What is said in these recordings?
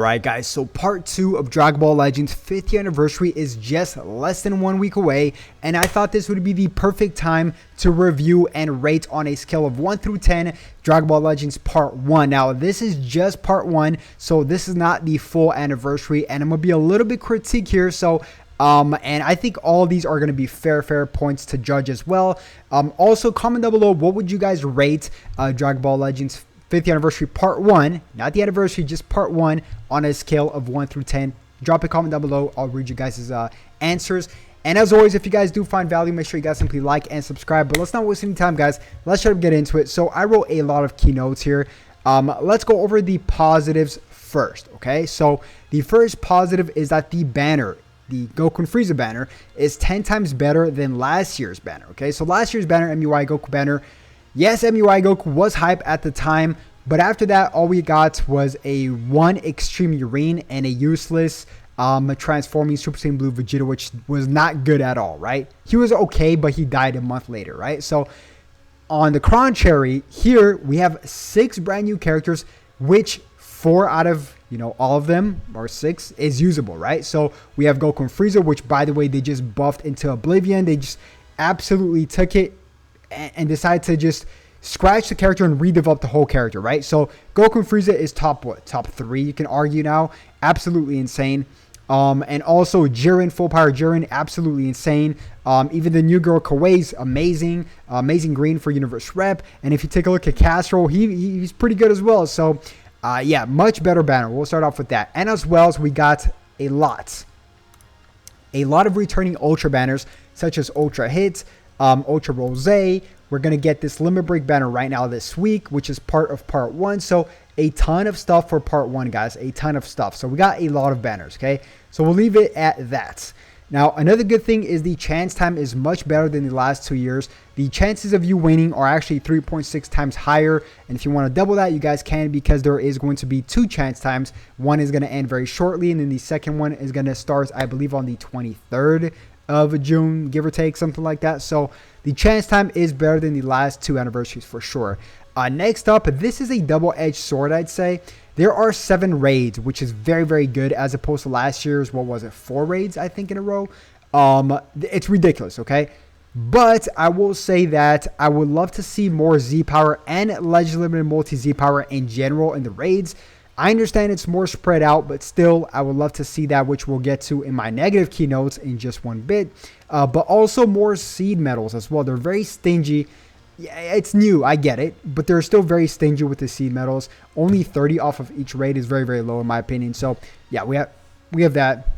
Right, guys, so part 2 of Dragon Ball Legends 5th year anniversary is just less than 1 week away, and I thought this would be the perfect time to review and rate on a scale of 1 through 10 Dragon Ball Legends part 1. Now, this is just part 1, so this is not the full anniversary, and I'm going to be a little bit critique here, so and I think all these are going to be fair points to judge as well. Also, comment down below, what would you guys rate Dragon Ball Legends 5th anniversary part 1, not the anniversary, just part 1 on a scale of 1 through 10. Drop a comment down below. I'll read you guys' answers. And as always, if you guys do find value, make sure you guys simply like and subscribe. But let's not waste any time, guys. Let's try to get into it. So I wrote a lot of keynotes here. Let's go over the positives first, okay? So the first positive is that the banner, the Goku and Frieza banner, is 10 times better than last year's banner, okay? So last year's banner, MUI Goku banner, yes, MUI Goku was hype at the time, but after that, all we got was a one extreme urine and a useless transforming Super Saiyan Blue Vegeta, which was not good at all, right? He was okay, but he died a month later, right? So on the contrary, here we have 6 brand new characters, which 4 out of, all of them, or 6, is usable, right? So we have Goku and Frieza, which, by the way, they just buffed into Oblivion. They just absolutely took it and decided to just scratch the character and redevelop the whole character, right? So Goku and Frieza is top 3, you can argue now. Absolutely insane. And also Jiren, full power Jiren, absolutely insane. Even the new girl Kawai's amazing. Amazing green for universe rep. And if you take a look at Castro, he's pretty good as well. So yeah, much better banner. We'll start off with that. And as well as we got a lot of returning Ultra banners, such as Ultra Hits, Ultra Rose. We're going to get this Limit Break banner right now this week, which is part of part 1. So a ton of stuff for part 1, guys. A ton of stuff. So we got a lot of banners, okay? So we'll leave it at that. Now, another good thing is the chance time is much better than the last 2 years. The chances of you winning are actually 3.6 times higher. And if you want to double that, you guys can, because there is going to be 2 chance times. One is going to end very shortly, and then the second one is going to start, I believe, on the 23rd of June, give or take, something like that. So the chance time is better than the last 2 anniversaries for sure. Next up, this is a double-edged sword, I'd say. There are 7 raids, which is very good, as opposed to last year's, what was it, 4 raids, I think, in a row. It's ridiculous, okay? But I will say that I would love to see more Z-Power and Legend Limited Multi-Z-Power in general in the raids. I understand it's more spread out, but still, I would love to see that, which we'll get to in my negative keynotes in just one bit. But also more seed medals as well. They're very stingy. Yeah, it's new, I get it, but they're still very stingy with the seed medals. Only 30 off of each raid is very low in my opinion. So yeah, we have that.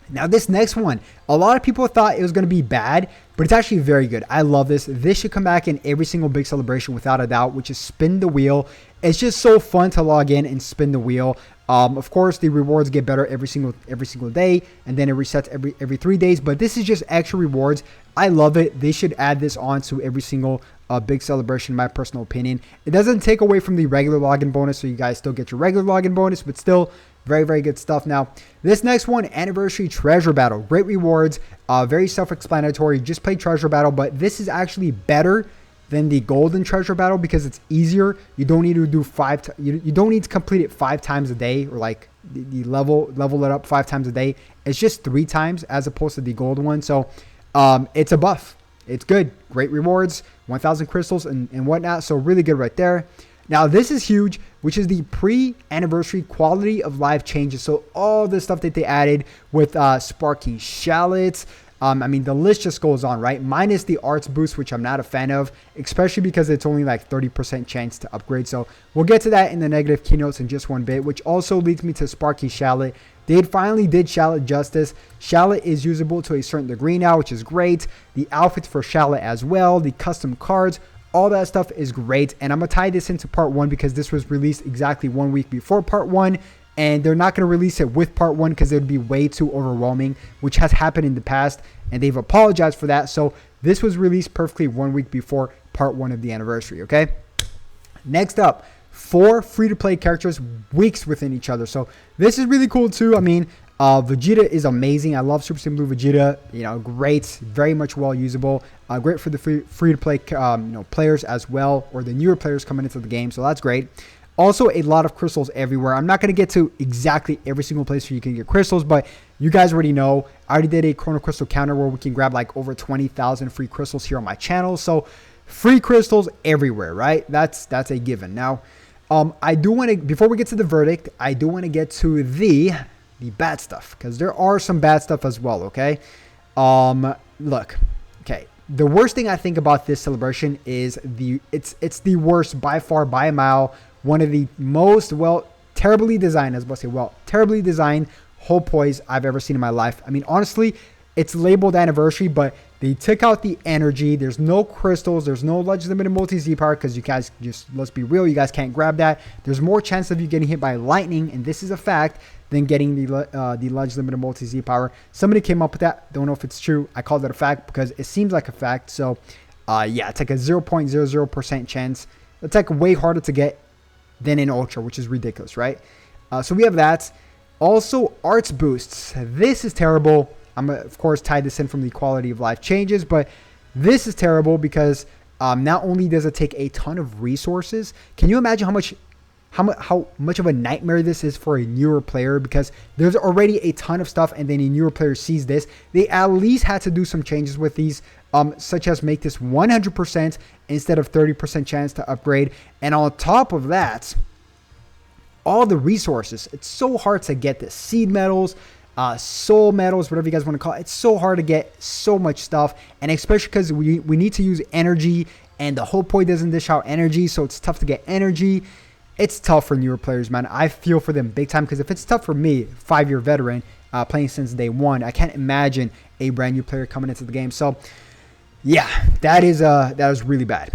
Now this next one, a lot of people thought it was going to be bad, but it's actually very good. I love this. This should come back in every single big celebration without a doubt, which is spin the wheel. It's just so fun to log in and spin the wheel. Of course, the rewards get better every single day, and then it resets every 3 days. But this is just extra rewards. I love it. They should add this on to every single big celebration, in my personal opinion. It doesn't take away from the regular login bonus, so you guys still get your regular login bonus, but still very good stuff. Now, this next one, Anniversary Treasure Battle. Great rewards, very self-explanatory. Just play Treasure Battle, but this is actually better than the Golden Treasure Battle because it's easier. You don't need to do you don't need to complete it 5 times a day, or like the level it up 5 times a day. It's just 3 times as opposed to the gold one. So it's a buff. It's good. Great rewards, 1,000 crystals and whatnot. So really good right there. Now this is huge, which is the pre-anniversary quality of life changes. So all the stuff that they added with Sparking Shallots. I mean, the list just goes on, right? Minus the arts boost, which I'm not a fan of, especially because it's only like 30% chance to upgrade. So we'll get to that in the negative keynotes in just one bit, which also leads me to Sparky Shallot. They finally did Shallot justice. Shallot is usable to a certain degree now, which is great. The outfits for Shallot as well, the custom cards, all that stuff is great. And I'm going to tie this into part 1 because this was released exactly 1 week before part 1. And they're not going to release it with part 1 because it would be way too overwhelming, which has happened in the past. And they've apologized for that. So this was released perfectly 1 week before part 1 of the anniversary, okay? Next up, 4 free-to-play characters weeks within each other. So this is really cool too. I mean, Vegeta is amazing. I love Super Saiyan Blue Vegeta. Great, very much well usable. Great for the free to play players as well, or the newer players coming into the game. So that's great. Also, a lot of crystals everywhere. I'm not going to get to exactly every single place where you can get crystals, but you guys already know. I already did a Chrono Crystal counter where we can grab like over 20,000 free crystals here on my channel. So free crystals everywhere, right? That's a given. Now, I do want to, before we get to the verdict, I do want to get to the bad stuff, because there are some bad stuff as well, okay? Look, okay. The worst thing I think about this celebration is it's the worst by far, by a mile. One of the most, terribly designed, terribly designed hole poise I've ever seen in my life. I mean, honestly, it's labeled anniversary, but they took out the energy. There's no crystals. There's no Legends Limited Multi Z Power, because you guys, just let's be real, you guys can't grab that. There's more chance of you getting hit by lightning, and this is a fact, than getting the Legends Limited Multi Z Power. Somebody came up with that. Don't know if it's true. I called it a fact because it seems like a fact. So, yeah, it's like a 0.00% chance. It's like way harder to get than in Ultra, which is ridiculous, right? So we have that. Also, arts boosts. This is terrible. I'm going to, of course, tie this in from the quality of life changes, but this is terrible because not only does it take a ton of resources, can you imagine how much of a nightmare this is for a newer player, because there's already a ton of stuff, and then a newer player sees this. They at least had to do some changes with these, such as make this 100% instead of 30% chance to upgrade. And on top of that, all the resources. It's so hard to get this. Seed medals, soul medals, whatever you guys want to call it. It's so hard to get so much stuff, and especially because we need to use energy, and the whole point doesn't dish out energy, so it's tough to get energy. It's tough for newer players, man. I feel for them big time, because if it's tough for me, 5-year veteran, playing since day one, I can't imagine a brand new player coming into the game. So, yeah, that was really bad.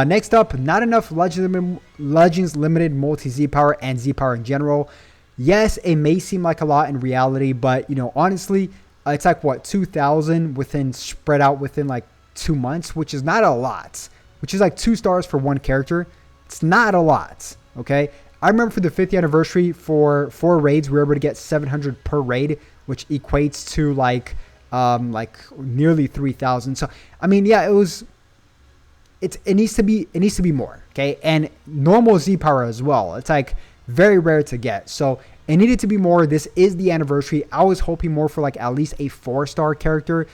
Next up, not enough Legends Limited Multi Z Power and Z Power in general. Yes, it may seem like a lot in reality, but you know, honestly, it's like what, 2,000 spread out within like 2 months, which is not a lot. Which is like 2 stars for one character. It's not a lot. Okay, I remember for the 50th anniversary, for 4 raids, we were able to get 700 per raid, which equates to like nearly 3,000. So I mean, yeah, it needs to be more. Okay, and normal Z power as well. It's like very rare to get, so it needed to be more. This is the anniversary. I was hoping more for like at least a 4-star character.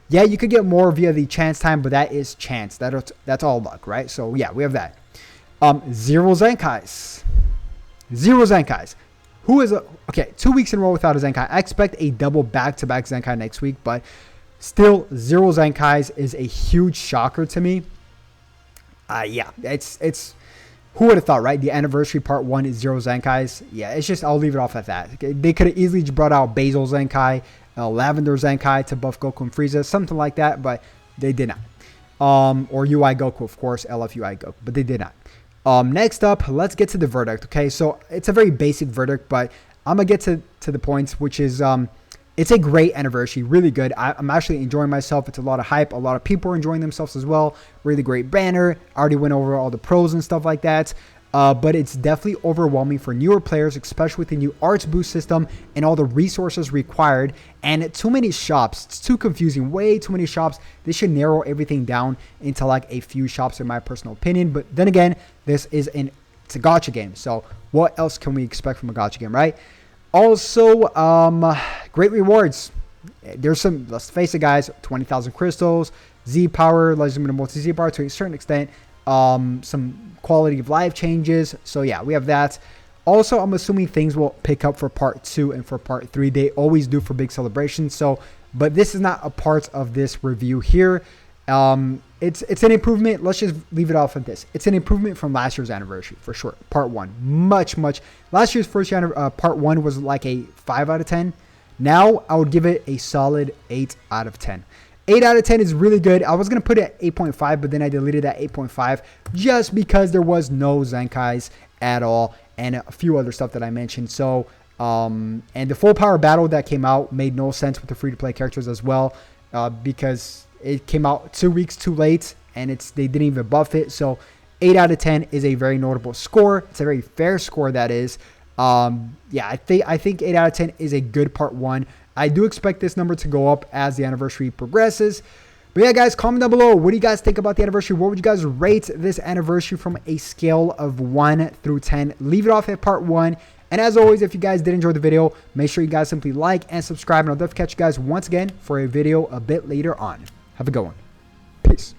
Yeah, you could get more via the chance time, but that is chance. That's all luck, right? So yeah, we have that. Zero Zenkais. Who is okay, 2 weeks in a row without a Zenkai. I expect a double back-to-back Zenkai next week, but still, zero Zenkais is a huge shocker to me. Yeah, it's who would have thought, right? The anniversary part 1 is 0 Zenkais. Yeah, it's just, I'll leave it off at that. They could have easily brought out Basil Zenkai, Lavender Zenkai to buff Goku and Frieza, something like that, but they did not. Or UI Goku, of course, LF UI Goku, but they did not. Next up, let's get to the verdict. Okay, so it's a very basic verdict, but I'm gonna get to the points, which is it's a great anniversary, really good. I'm actually enjoying myself. It's a lot of hype. A lot of people are enjoying themselves as well. Really great banner. I already went over all the pros and stuff like that. But it's definitely overwhelming for newer players, especially with the new arts boost system and all the resources required. And too many shops. It's too confusing. Way too many shops. They should narrow everything down into like a few shops, in my personal opinion. But then again, it's a gacha game. So what else can we expect from a gacha game, right? Also, great rewards. There's some, let's face it, guys, 20,000 crystals, Z power, Legend of Multi Z power to a certain extent, some quality of life changes. So yeah, we have that. Also, I'm assuming things will pick up for part 2 and for part 3. They always do for big celebrations. So, but this is not a part of this review here. It's an improvement. Let's just leave it off at this. It's an improvement from last year's anniversary for sure. Part 1, much. Last year's part 1 was like a 5 out of 10. Now I would give it a solid 8 out of 10. 8 out of 10 is really good. I was going to put it at 8.5, but then I deleted that 8.5 just because there was no Zenkais at all and a few other stuff that I mentioned. So, and the full power battle that came out made no sense with the free-to-play characters as well, because it came out 2 weeks too late and they didn't even buff it. So 8 out of 10 is a very notable score. It's a very fair score, that is. Yeah, I think 8 out of 10 is a good part 1. I do expect this number to go up as the anniversary progresses, But yeah, guys, comment down below. What do you guys think about the anniversary? What would you guys rate this anniversary from a scale of 1 through 10? Leave it off at part 1. And as always, if you guys did enjoy the video, make sure you guys simply like and subscribe. And I'll definitely catch you guys once again for a video a bit later on. Have a good one. Peace.